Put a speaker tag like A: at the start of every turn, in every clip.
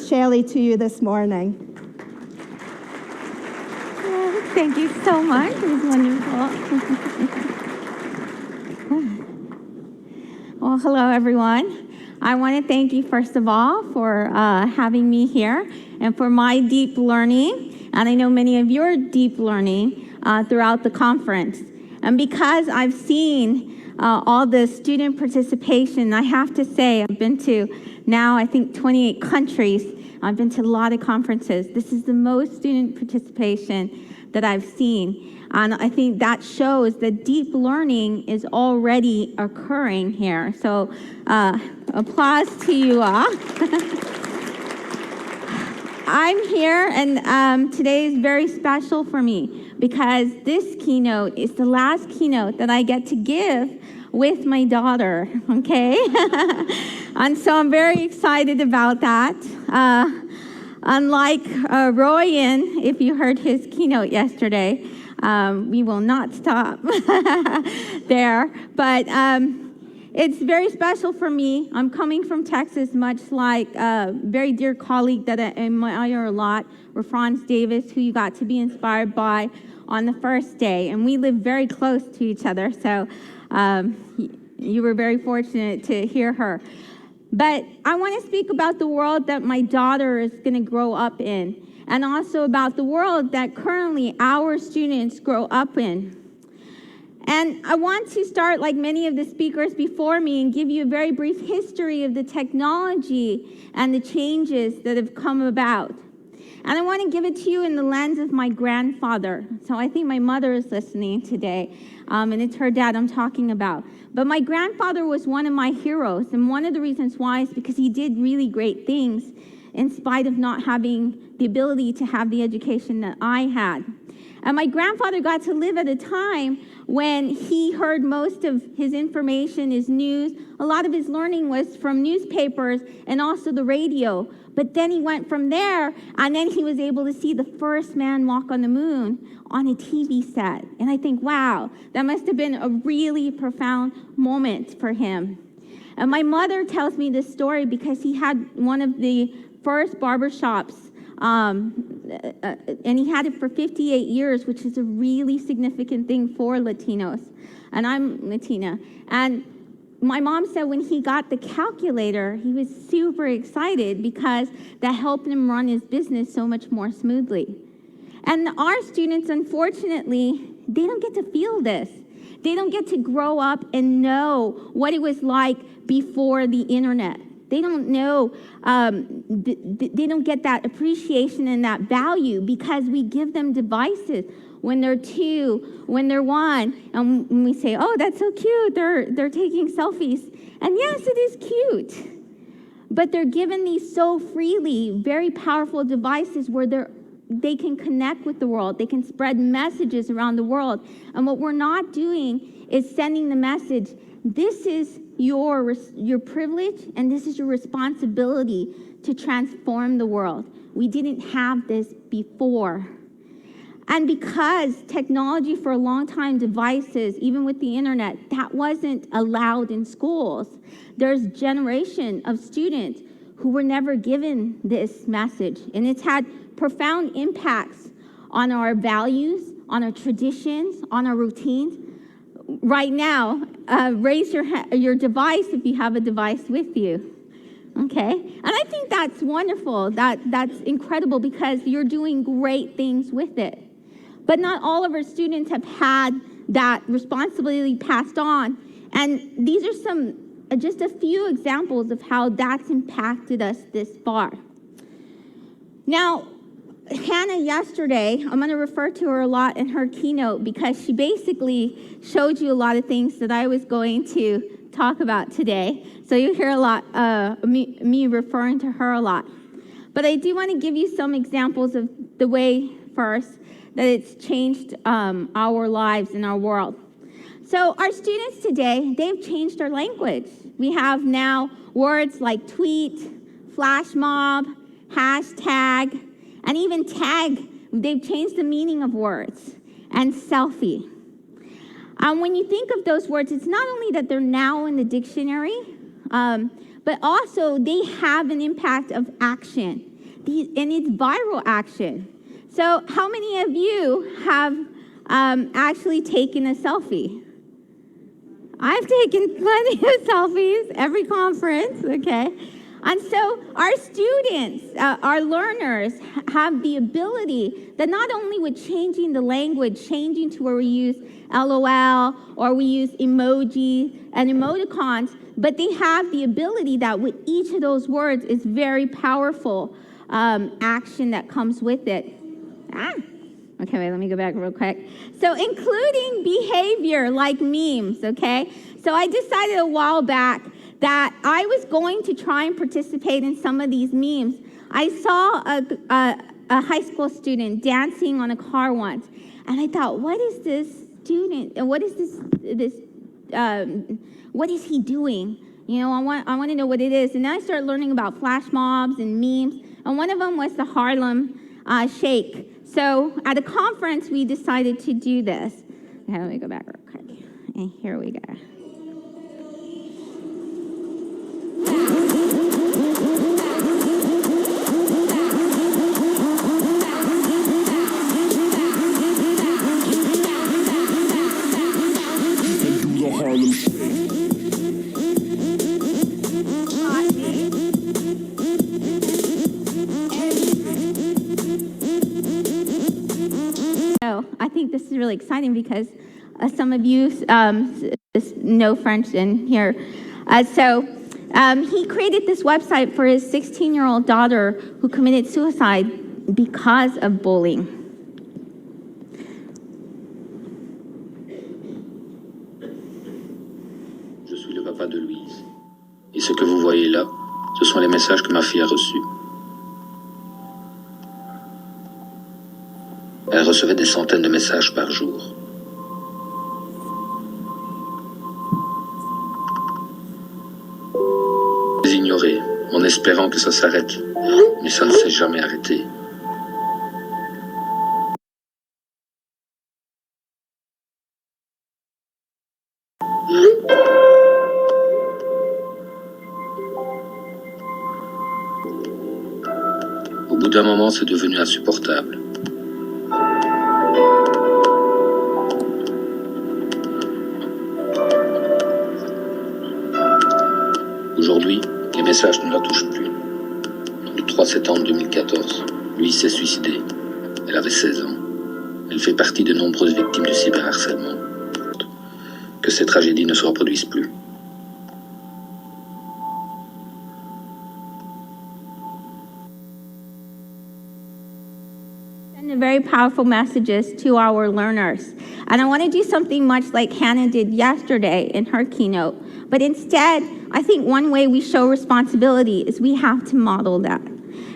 A: Shelly to you this morning.
B: Thank you so much. It was wonderful. Well, hello, everyone. I want to thank you, first of all, for having me here and for my deep learning. And I know many of your deep learning throughout the conference. And because I've seen all the student participation, I have to say I've been to now, I think, 28 countries. I've been to a lot of conferences. This is the most student participation that I've seen. And I think that shows that deep learning is already occurring here. So applause to you all. I'm here, and today is very special for me because this keynote is the last keynote that I get to give with my daughter, okay? And so I'm very excited about that. Unlike Royan, if you heard his keynote yesterday, we will not stop there. But it's very special for me. I'm coming from Texas, much like a very dear colleague that I admire a lot, Franz Davis, who you got to be inspired by on the first day. And we live very close to each other, so you were very fortunate to hear her. But I want to speak about the world that my daughter is going to grow up in, and also about the world that currently our students grow up in. And I want to start, like many of the speakers before me, and give you a very brief history of the technology and the changes that have come about. And I want to give it to you in the lens of my grandfather. So I think my mother is listening today, and it's her dad I'm talking about. But my grandfather was one of my heroes, and one of the reasons why is because he did really great things in spite of not having the ability to have the education that I had. And my grandfather got to live at a time when he heard most of his information, his news. A lot of his learning was from newspapers and also the radio. But then he went from there, and then he was able to see the first man walk on the moon on a TV set. And I think, wow, that must have been a really profound moment for him. And my mother tells me this story because he had one of the first barbershops, and he had it for 58 years, which is a really significant thing for Latinos. And I'm Latina. And my mom said when he got the calculator, he was super excited because that helped him run his business so much more smoothly. And our students, unfortunately, they don't get to feel this. They don't get to grow up and know what it was like before the internet. They don't know, they don't get that appreciation and that value because we give them devices when they're 2, when they're 1, and when we say, oh, that's so cute, they're taking selfies. And yes, it is cute. But they're given these so freely, very powerful devices where they can connect with the world. They can spread messages around the world. And what we're not doing is sending the message, this is your privilege and this is your responsibility to transform the world. We didn't have this before. And because technology for a long time, devices, even with the internet, that wasn't allowed in schools. There's a generation of students who were never given this message. And it's had profound impacts on our values, on our traditions, on our routines. Right now, raise your device if you have a device with you. Okay? And I think that's wonderful. That's incredible because you're doing great things with it. But not all of our students have had that responsibility passed on. And these are just a few examples of how that's impacted us this far. Now, Hannah yesterday, I'm going to refer to her a lot in her keynote because she basically showed you a lot of things that I was going to talk about today. So you hear a lot me referring to her a lot. But I do want to give you some examples of the way, first, that it's changed our lives and our world. So our students today, they've changed our language. We have now words like tweet, flash mob, hashtag, and even tag. They've changed the meaning of words, and selfie. When you think of those words, it's not only that they're now in the dictionary, but also they have an impact of action. and it's viral action. So how many of you have actually taken a selfie? I've taken plenty of selfies every conference, okay? And so our students, our learners have the ability that not only with changing the language, changing to where we use LOL or we use emoji and emoticons, but they have the ability that with each of those words is very powerful action that comes with it. Okay, wait, let me go back real quick. So including behavior like memes, okay? So I decided a while back that I was going to try and participate in some of these memes. I saw a high school student dancing on a car once, and I thought, what is this student, what is what is he doing? You know, I want to know what it is. And then I started learning about flash mobs and memes, and one of them was the Harlem Shake. So at a conference, we decided to do this. Okay, let me go back real quick. And here we go. So I think this is really exciting because some of you know French in here. He created this website for his 16-year-old daughter who committed suicide because of bullying.
C: Je suis le papa de Louise. Et ce que vous voyez là, ce sont les messages que ma fille a reçus. Elle recevait des centaines de messages par jour. Je les ignorais, en espérant que ça s'arrête, mais ça ne s'est jamais arrêté. Au bout d'un moment, c'est devenu insupportable. Aujourd'hui, les messages ne la touchent plus. Le 3 septembre 2014, Louise s'est suicidée. Elle avait 16 ans. Elle fait partie de nombreuses victimes du cyberharcèlement. Que ces tragédies ne se reproduisent plus.
B: Send very powerful messages to our learners. And I want to do something much like Hannah did yesterday in her keynote. But instead, I think one way we show responsibility is we have to model that.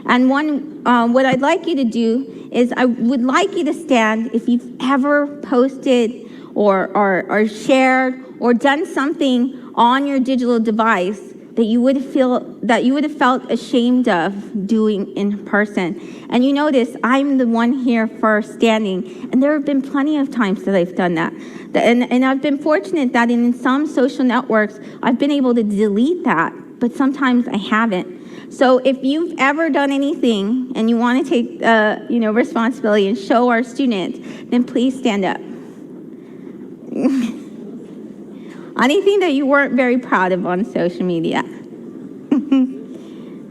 B: And what I'd like you to do is I would like you to stand if you've ever posted or shared or done something on your digital device that you would have felt ashamed of doing in person. And you notice I'm the one here first standing, and there have been plenty of times that I've done that. And I've been fortunate that in some social networks, I've been able to delete that, but sometimes I haven't. So if you've ever done anything and you want to take responsibility and show our students, then please stand up. Anything that you weren't very proud of on social media.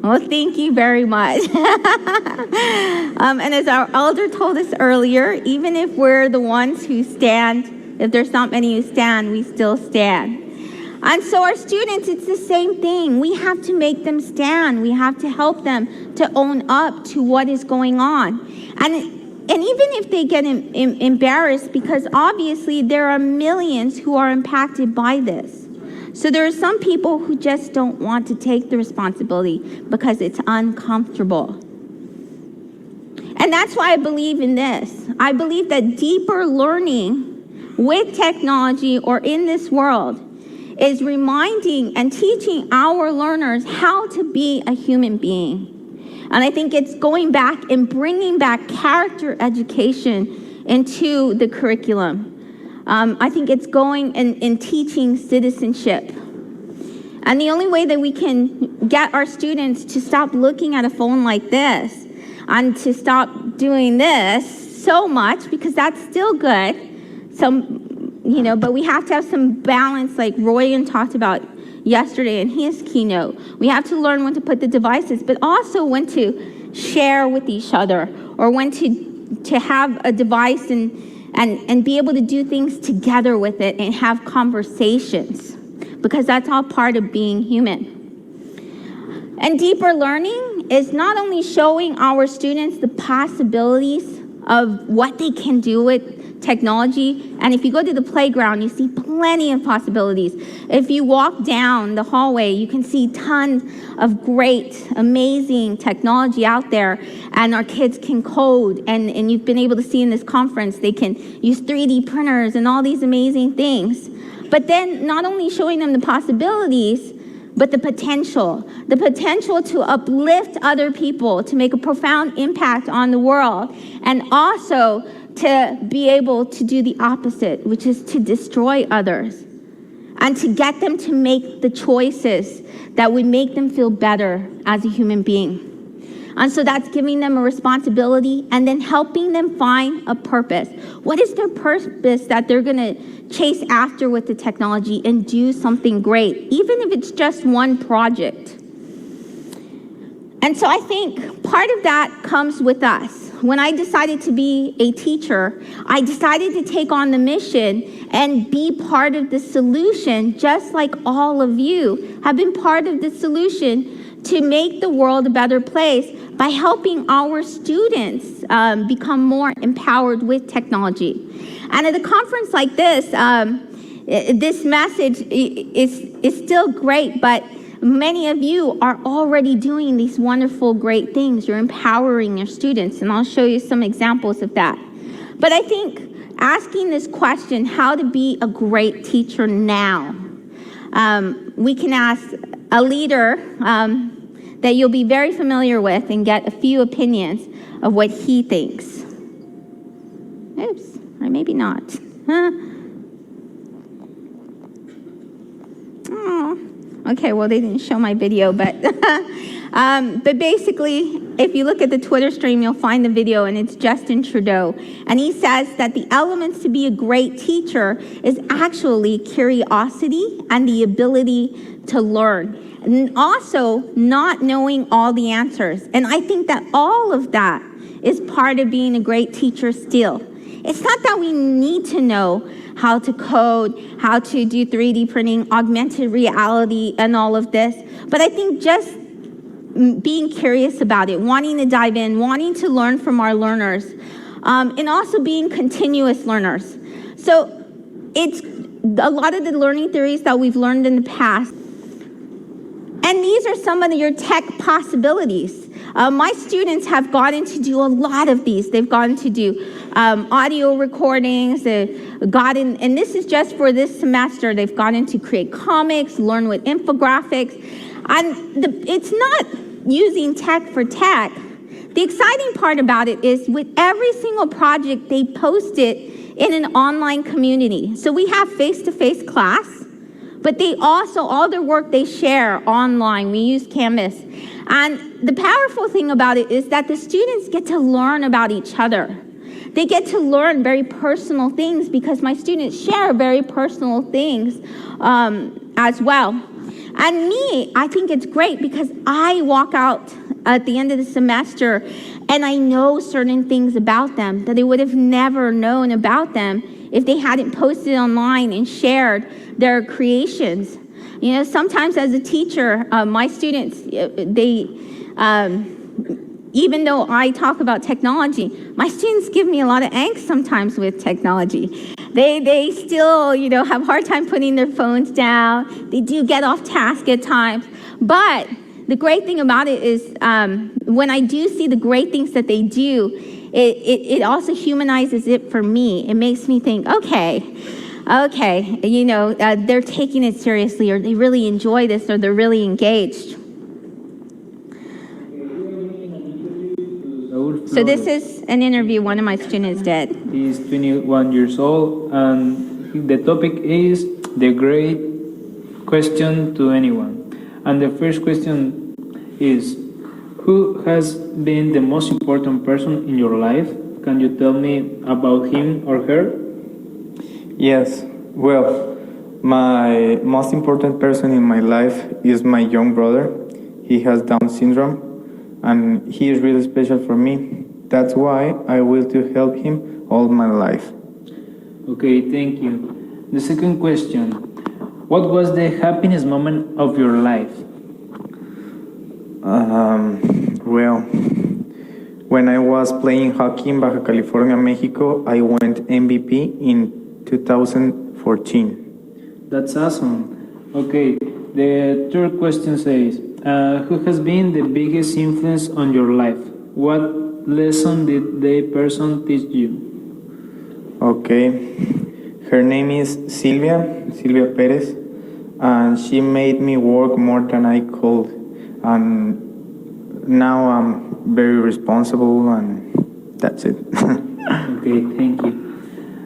B: Well, thank you very much. And as our elder told us earlier, even if we're the ones who stand, if there's not many who stand, we still stand. And so our students, it's the same thing. We have to make them stand. We have to help them to own up to what is going on. And even if they get embarrassed, because obviously there are millions who are impacted by this. So there are some people who just don't want to take the responsibility because it's uncomfortable. And that's why I believe in this. I believe that deeper learning with technology or in this world is reminding and teaching our learners how to be a human being. And I think it's going back and bringing back character education into the curriculum. I think it's going and teaching citizenship. And the only way that we can get our students to stop looking at a phone like this and to stop doing this so much, because that's still good. But we have to have some balance, like Royan talked about yesterday in his keynote. We have to learn when to put the devices, but also when to share with each other, or when to have a device and be able to do things together with it and have conversations, because that's all part of being human. And deeper learning is not only showing our students the possibilities of what they can do with technology, and if you go to the playground, you see plenty of possibilities. If you walk down the hallway, you can see tons of great, amazing technology out there, and our kids can code, and you've been able to see in this conference, they can use 3D printers and all these amazing things. But then not only showing them the possibilities, but the potential to uplift other people, to make a profound impact on the world, and also to be able to do the opposite, which is to destroy others, and to get them to make the choices that would make them feel better as a human being. And so that's giving them a responsibility, and then helping them find a purpose. What is their purpose that they're going to chase after with the technology and do something great, even if it's just one project? And so I think part of that comes with us. When I decided to be a teacher, I decided to take on the mission and be part of the solution, just like all of you have been part of the solution to make the world a better place by helping our students become more empowered with technology. And at a conference like this, this message is still great, but many of you are already doing these wonderful, great things. You're empowering your students, and I'll show you some examples of that. But I think asking this question, how to be a great teacher now, we can ask a leader that you'll be very familiar with and get a few opinions of what he thinks. Oops, or maybe not. Oh, okay, well, they didn't show my video, but basically, if you look at the Twitter stream, you'll find the video, and it's Justin Trudeau. And he says that the elements to be a great teacher is actually curiosity and the ability to learn, and also not knowing all the answers. And I think that all of that is part of being a great teacher still. It's not that we need to know how to code, how to do 3D printing, augmented reality, and all of this, but I think just being curious about it, wanting to dive in, wanting to learn from our learners, and also being continuous learners. So it's a lot of the learning theories that we've learned in the past. And these are some of your tech possibilities. My students have gotten to do a lot of these. They've gotten to do audio recordings, they've gotten, and this is just for this semester, they've gotten to create comics, learn with infographics. And it's not using tech for tech. The exciting part about it is with every single project, they post it in an online community. So we have face-to-face class, but they also, all their work they share online. We use Canvas. And the powerful thing about it is that the students get to learn about each other. They get to learn very personal things because my students share very personal things as well. And me, I think it's great because I walk out at the end of the semester and I know certain things about them that they would have never known about them if they hadn't posted online and shared their creations. You know, sometimes as a teacher, my students, even though I talk about technology, my students give me a lot of angst sometimes with technology. They still, have a hard time putting their phones down. They do get off task at times. But the great thing about it is when I do see the great things that they do, it also humanizes it for me. It makes me think, okay, they're taking it seriously, or they really enjoy this, or they're really engaged. So this is an interview one of my students did.
D: He's 21 years old, and the topic is the great question to anyone. And the first question is, who Who has been the most important person in your life? Can you tell me about him or her?
E: Yes, well, my most important person in my life is my young brother. He has Down syndrome, and he is really special for me. That's why I will to help him all my life.
D: Okay, thank you. The second question. What was the happiest moment of your life?
E: Well, when I was playing hockey in Baja California, Mexico, I went MVP in 2014.
D: That's awesome. Okay, the third question says, who has been the biggest influence on your life? What lesson did the person teach you?
E: Okay, her name is Silvia Perez, and she made me work more than I could, and now I'm very responsible, and that's it.
D: Okay, thank you.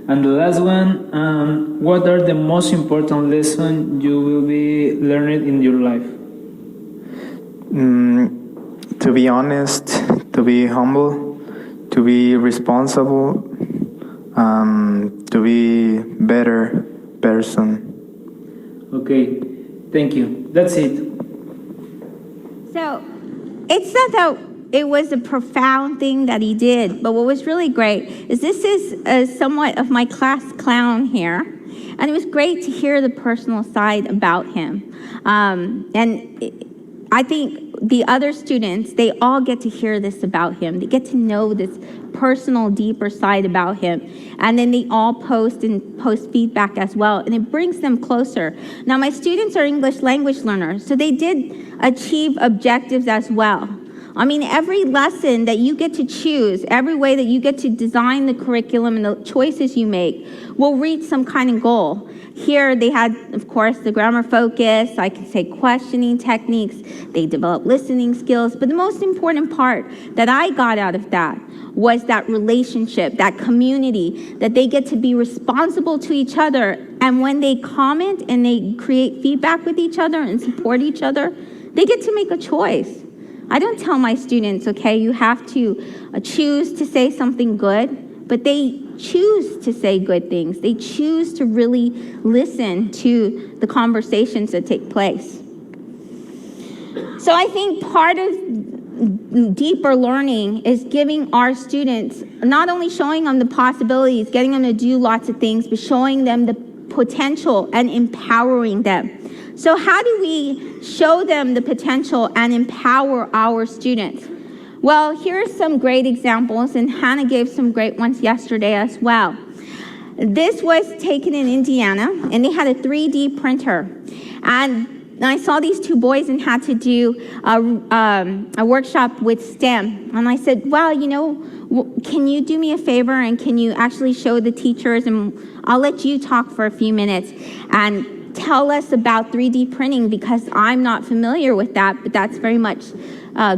D: And the last one, what are the most important lessons you will be learning in your life?
E: To be honest, to be humble, to be responsible, to be better person.
D: Okay, thank you. That's it.
B: So it's not that it was a profound thing that he did, but what was really great is this is somewhat of my class clown here, and it was great to hear the personal side about him. I think the other students, they all get to hear this about him. They get to know this personal, deeper side about him. And then they all post feedback as well, and it brings them closer. Now, my students are English language learners, so they did achieve objectives as well. I mean, every lesson that you get to choose, every way that you get to design the curriculum and the choices you make will reach some kind of goal. Here they had, of course, the grammar focus, I could say questioning techniques, they developed listening skills, but the most important part that I got out of that was that relationship, that community, that they get to be responsible to each other, and when they comment and they create feedback with each other and support each other, they get to make a choice. I don't tell my students, okay, you have to choose to say something good, but they choose to say good things. They choose to really listen to the conversations that take place. So I think part of deeper learning is giving our students, not only showing them the possibilities, getting them to do lots of things, but showing them the potential and empowering them. So how do we show them the potential and empower our students? Well, here are some great examples, and Hannah gave some great ones yesterday as well. This was taken in Indiana, and they had a 3D printer. And I saw these two boys and had to do a workshop with STEM. And I said, well, you know, can you do me a favor and can you actually show the teachers, and I'll let you talk for a few minutes and tell us about 3D printing, because I'm not familiar with that, but that's very much a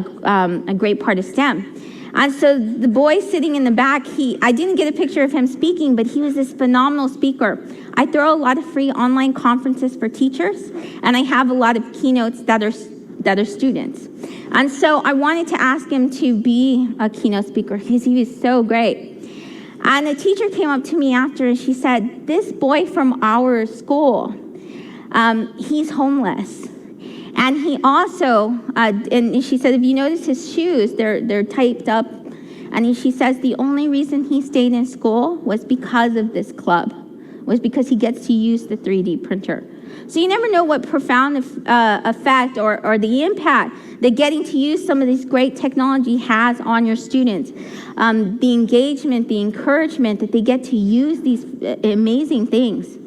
B: great part of STEM. And so the boy sitting in the back, I didn't get a picture of him speaking, but he was this phenomenal speaker. I throw a lot of free online conferences for teachers, and I have a lot of keynotes that are students. And so I wanted to ask him to be a keynote speaker because he was so great. And a teacher came up to me after and she said, this boy from our school, he's homeless. And he also, and she said, if you notice his shoes, they're typed up. And she says the only reason he stayed in school was because of this club, was because he gets to use the 3D printer. So you never know what profound effect or the impact that getting to use some of this great technology has on your students. The engagement, the encouragement that they get to use these amazing things.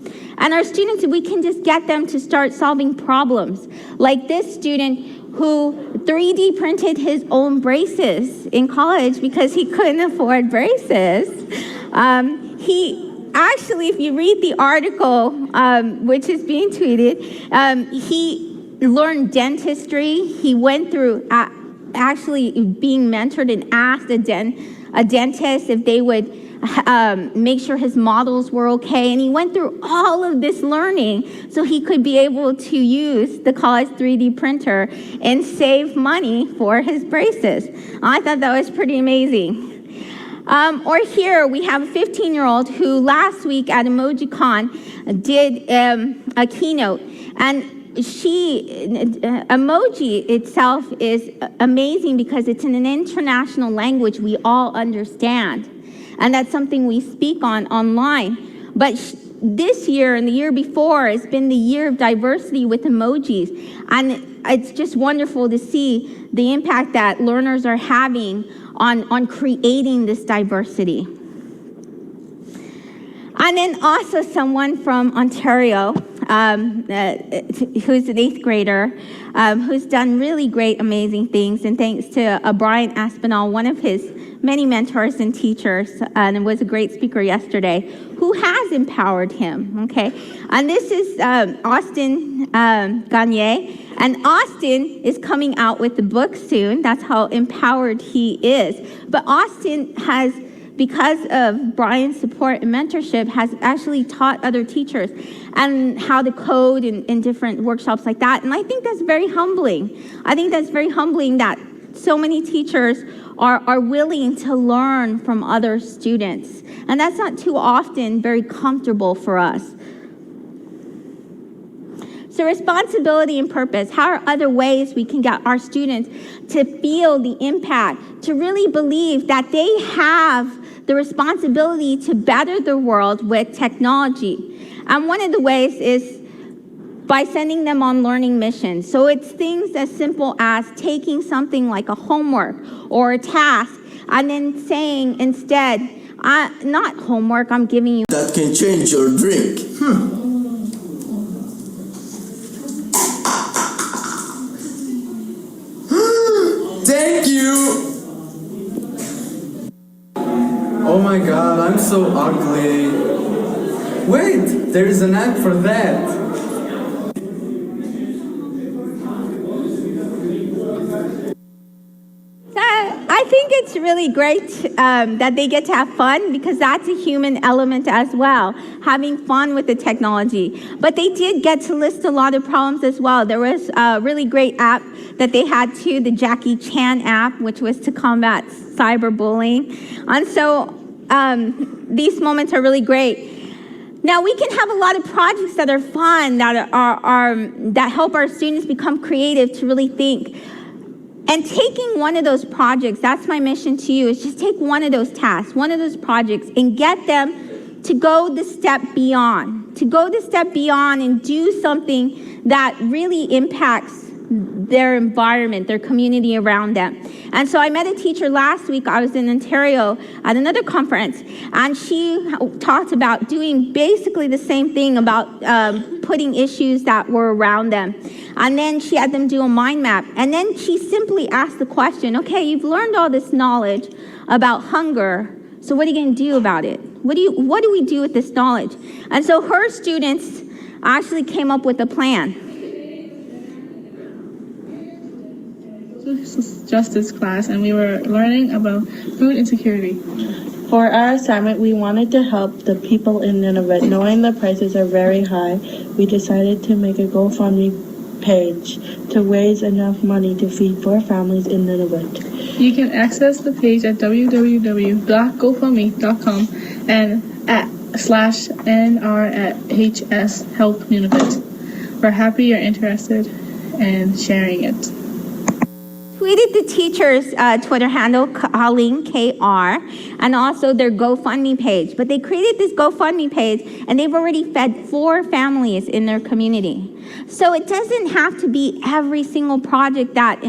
B: And our students, we can just get them to start solving problems. Like this student who 3D printed his own braces in college because he couldn't afford braces. He actually, if you read the article, which is being tweeted, he learned dentistry. He went through actually being mentored and asked a dentist if they would make sure his models were okay. And he went through all of this learning so he could be able to use the college 3D printer and save money for his braces. I thought that was pretty amazing. Or here we have a 15-year-old who last week at EmojiCon did a keynote, and emoji itself is amazing because it's in an international language we all understand, and that's something we speak on online. But this year and the year before has been the year of diversity with emojis, and it's just wonderful to see the impact that learners are having on creating this diversity. And then also someone from Ontario, who's an 8th grader, who's done really great, amazing things. And thanks to Brian Aspinall, one of his many mentors and teachers, and was a great speaker yesterday, who has empowered him, okay? And this is Austin Gagne. And Austin is coming out with the book soon. That's how empowered he is. But Austin has, because of Brian's support and mentorship, has actually taught other teachers and how to code in different workshops like that. And I think that's very humbling. I think that's very humbling that so many teachers are willing to learn from other students. And that's not too often very comfortable for us. So responsibility and purpose. How are other ways we can get our students to feel the impact, to really believe that they have the responsibility to better the world with technology? And one of the ways is by sending them on learning missions. So it's things as simple as taking something like a homework or a task and then saying instead, not homework, I'm giving you.
F: That can change your drink. Thank you! Oh my god, I'm so ugly. Wait, there is an app for that.
B: I think it's really great that they get to have fun, because that's a human element as well, having fun with the technology. But they did get to list a lot of problems as well. There was a really great app that they had too, the Jackie Chan app, which was to combat cyberbullying. And so these moments are really great. Now we can have a lot of projects that are fun, that help our students become creative to really think. And taking one of those projects, that's my mission to you, is just take one of those tasks, one of those projects, and get them to go the step beyond, and do something that really impacts their environment, their community around them. And so I met a teacher last week. I was in Ontario at another conference, and she talked about doing basically the same thing, about putting issues that were around them. And then she had them do a mind map. And then she simply asked the question, okay, you've learned all this knowledge about hunger, so what are you going to do about it? What do we do with this knowledge? And so her students actually came up with a plan.
G: Justice class, and we were learning about food insecurity.
H: For our assignment, we wanted to help the people in Nineveh. Knowing the prices are very high, we decided to make a GoFundMe page to raise enough money to feed 4 families in Nineveh.
G: You can access the page at www.gofundme.com and /NR@HS Help Nineveh. We're happy you're interested in sharing it.
B: Tweeted the teacher's Twitter handle, Colleen KR, and also their GoFundMe page. But they created this GoFundMe page, and they've already fed 4 families in their community. So it doesn't have to be every single project that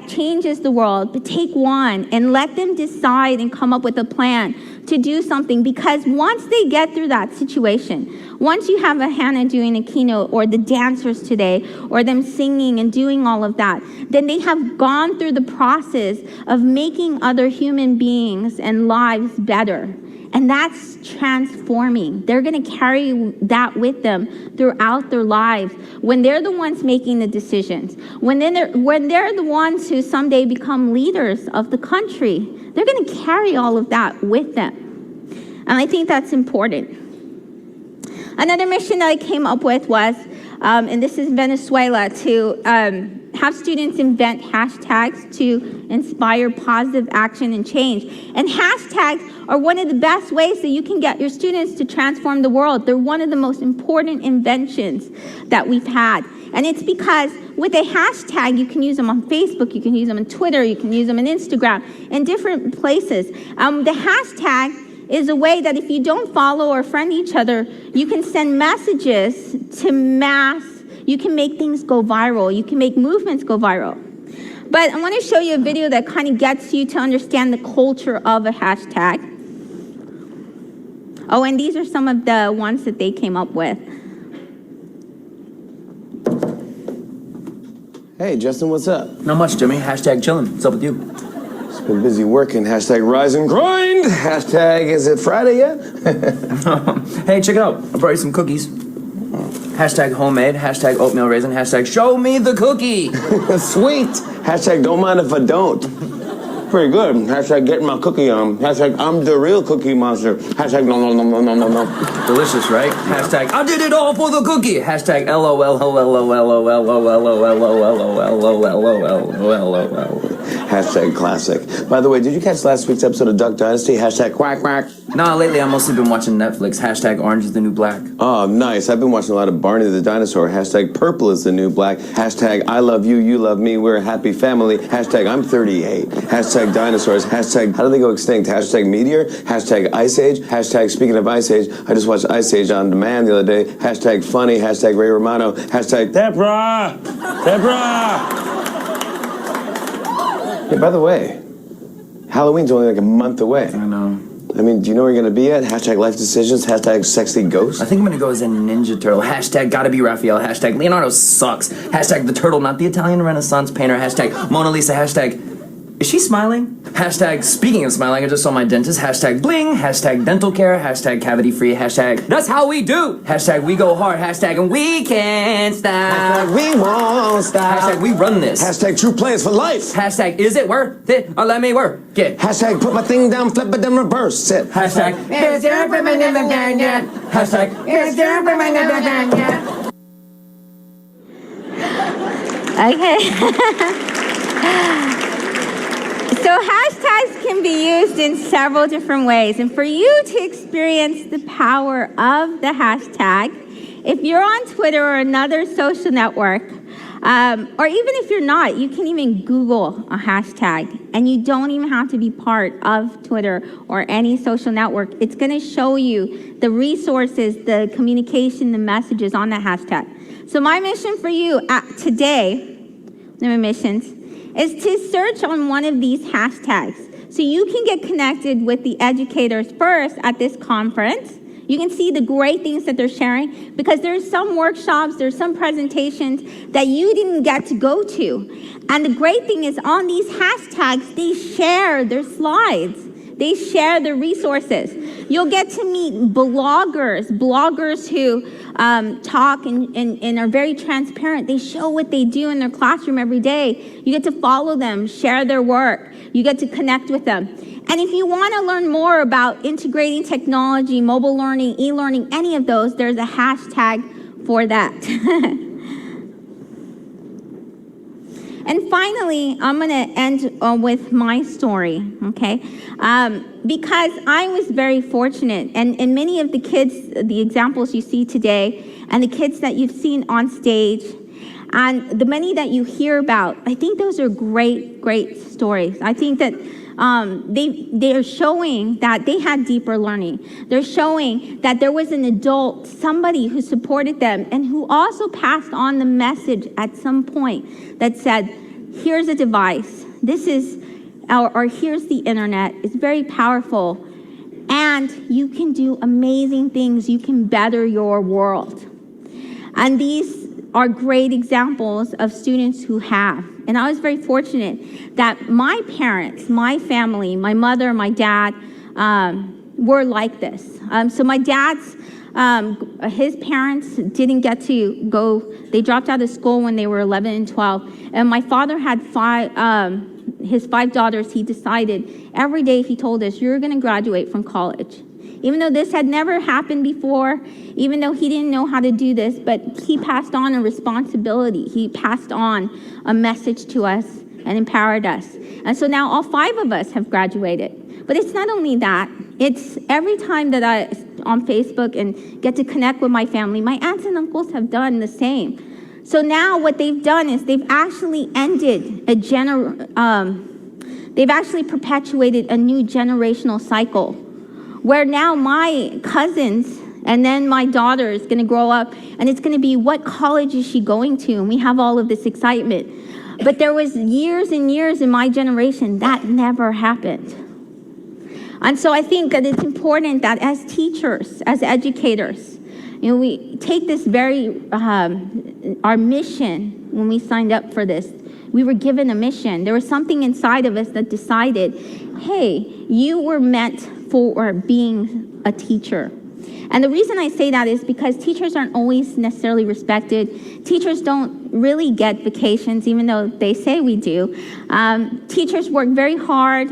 B: changes the world, but take one and let them decide and come up with a plan to do something. Because once they get through that situation, once you have a Hannah doing a keynote, or the dancers today, or them singing and doing all of that, then they have gone through the process of making other human beings and lives better. And that's transforming. They're going to carry that with them throughout their lives when they're the ones making the decisions. When they're the ones who someday become leaders of the country, they're going to carry all of that with them. And I think that's important. Another mission that I came up with was, and this is Venezuela, to have students invent hashtags to inspire positive action and change. And hashtags are one of the best ways that you can get your students to transform the world. They're one of the most important inventions that we've had. And it's because with a hashtag, you can use them on Facebook, you can use them on Twitter, you can use them on Instagram, and different places. The hashtag is a way that if you don't follow or friend each other, you can send messages to mass. You can make things go viral. You can make movements go viral. But I want to show you a video that kind of gets you to understand the culture of a hashtag. Oh, and these are some of the ones that they came up with.
I: Hey, Justin, what's up?
J: Not much, Jimmy. Hashtag chillin'. What's up with you?
I: Just been busy working. Hashtag rise and grind. Hashtag is it Friday yet?
J: Hey, check it out. I brought you some cookies. Hashtag homemade. Hashtag oatmeal raisin. Hashtag show me the cookie.
I: Sweet. Hashtag don't mind if I don't. Pretty good. Hashtag getting my cookie on. Hashtag I'm the real cookie monster. Hashtag no.
J: Delicious, right? Hashtag I did it all for the cookie. Hashtag LOL.
I: Hashtag classic. By the way, did you catch last week's episode of Duck Dynasty? Hashtag quack quack.
J: Nah, lately I've mostly been watching Netflix. Hashtag orange is the new black.
I: Oh, nice. I've been watching a lot of Barney the Dinosaur. Hashtag purple is the new black. Hashtag I love you, you love me, we're a happy family. Hashtag I'm 38. Hashtag dinosaurs. Hashtag how do they go extinct? Hashtag meteor. Hashtag ice age. Hashtag speaking of ice age, I just watched Ice Age on demand the other day. Hashtag funny. Hashtag Ray Romano. Hashtag Deborah. Hey, by the way, Halloween's only like a month away.
J: I know.
I: I mean, do you know where you're going to be at? Hashtag life decisions. Hashtag sexy ghost.
J: I think I'm going to go as a Ninja Turtle. Hashtag gotta be Raphael. Hashtag Leonardo sucks. Hashtag the turtle, not the Italian Renaissance painter. Hashtag Mona Lisa. Hashtag is she smiling? Hashtag speaking of smiling, I just saw my dentist. Hashtag bling. Hashtag dental care. Hashtag cavity free. Hashtag that's how we do. Hashtag we go hard. Hashtag and we can't stop.
I: Hashtag we won't stop.
J: Hashtag we run this.
I: Hashtag true players for life.
J: Hashtag is it worth it or let me work it.
I: Hashtag put my thing down, flip it, then reverse it.
J: Hashtag is there for my never done yet. Hashtag is there for my never done
B: Okay. So hashtags can be used in several different ways. And for you to experience the power of the hashtag, if you're on Twitter or another social network, or even if you're not, you can even Google a hashtag. And you don't even have to be part of Twitter or any social network. It's going to show you the resources, the communication, the messages on that hashtag. So my mission for you today, my missions, is to search on one of these hashtags. So you can get connected with the educators first at this conference. You can see the great things that they're sharing because there's some workshops, there's some presentations that you didn't get to go to. And the great thing is on these hashtags, they share their slides. They share their resources. You'll get to meet bloggers who talk and are very transparent. They show what they do in their classroom every day. You get to follow them, share their work. You get to connect with them. And if you want to learn more about integrating technology, mobile learning, e-learning, any of those, there's a hashtag for that. And finally, I'm going to end with my story, okay? Because I was very fortunate, and many of the kids, the examples you see today, and the kids that you've seen on stage, and the many that you hear about, I think those are great, great stories. I think that they are showing that they had deeper learning. They're showing that there was an adult, somebody who supported them and who also passed on the message at some point that said, here's a device, this is, or here's the internet, it's very powerful, and you can do amazing things, you can better your world. And these are great examples of students who have. And I was very fortunate that my parents, my family, my mother, my dad, were like this. So my dad's, his parents didn't get to go, they dropped out of school when they were 11 and 12. And my father had his 5 daughters. He decided every day he told us, you're going to graduate from college. Even though this had never happened before, even though he didn't know how to do this, but he passed on a responsibility. He passed on a message to us and empowered us. And so now all 5 of us have graduated. But it's not only that. It's every time that I on Facebook and get to connect with my family, my aunts and uncles have done the same. So now what they've done is they've actually ended they've actually perpetuated a new generational cycle, where now my cousins and then my daughter is going to grow up, and it's going to be, what college is she going to? And we have all of this excitement. But there was years and years in my generation that never happened. And so I think that it's important that as teachers, as educators, we take this very, our mission when we signed up for this. We were given a mission. There was something inside of us that decided, hey, you were meant for being a teacher. And the reason I say that is because teachers aren't always necessarily respected. Teachers don't really get vacations, even though they say we do. Teachers work very hard.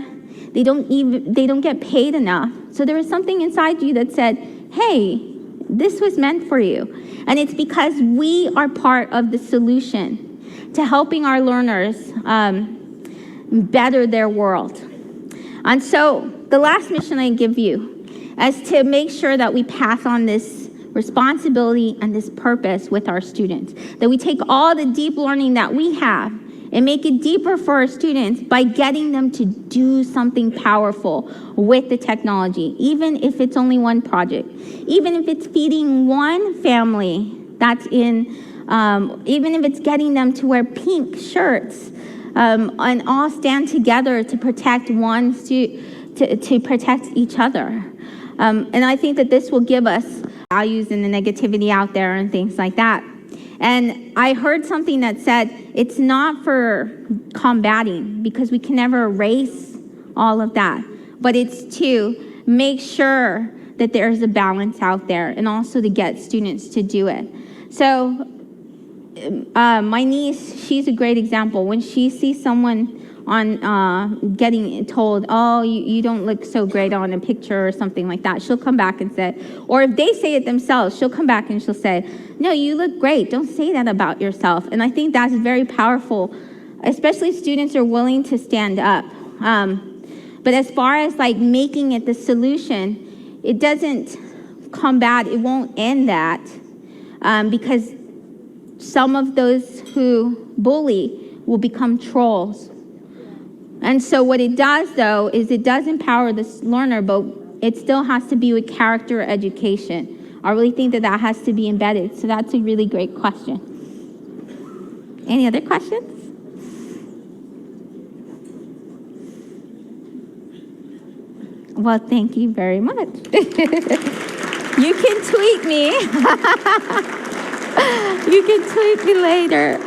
B: They don't get paid enough. So there was something inside you that said, hey, this was meant for you. And it's because we are part of the solution to helping our learners better their world. And so the last mission I give you is to make sure that we pass on this responsibility and this purpose with our students, that we take all the deep learning that we have and make it deeper for our students by getting them to do something powerful with the technology, even if it's only one project, even if it's feeding one family that's in, even if it's getting them to wear pink shirts and all stand together to protect to protect each other. And I think that this will give us values and the negativity out there and things like that. And I heard something that said it's not for combating, because we can never erase all of that, but it's to make sure that there's a balance out there and also to get students to do it. So my niece, she's a great example. When she sees someone on getting told, oh, you don't look so great on a picture or something like that, she'll come back and say, or if they say it themselves, she'll come back and she'll say, no, you look great. Don't say that about yourself. And I think that's very powerful, especially if students are willing to stand up. But as far as like making it the solution, it doesn't combat, it won't end that, because some of those who bully will become trolls. And so what it does, though, is it does empower this learner, but it still has to be with character education. I really think that that has to be embedded. So that's a really great question. Any other questions? Well, thank you very much. You can tweet me. You can tweet me later.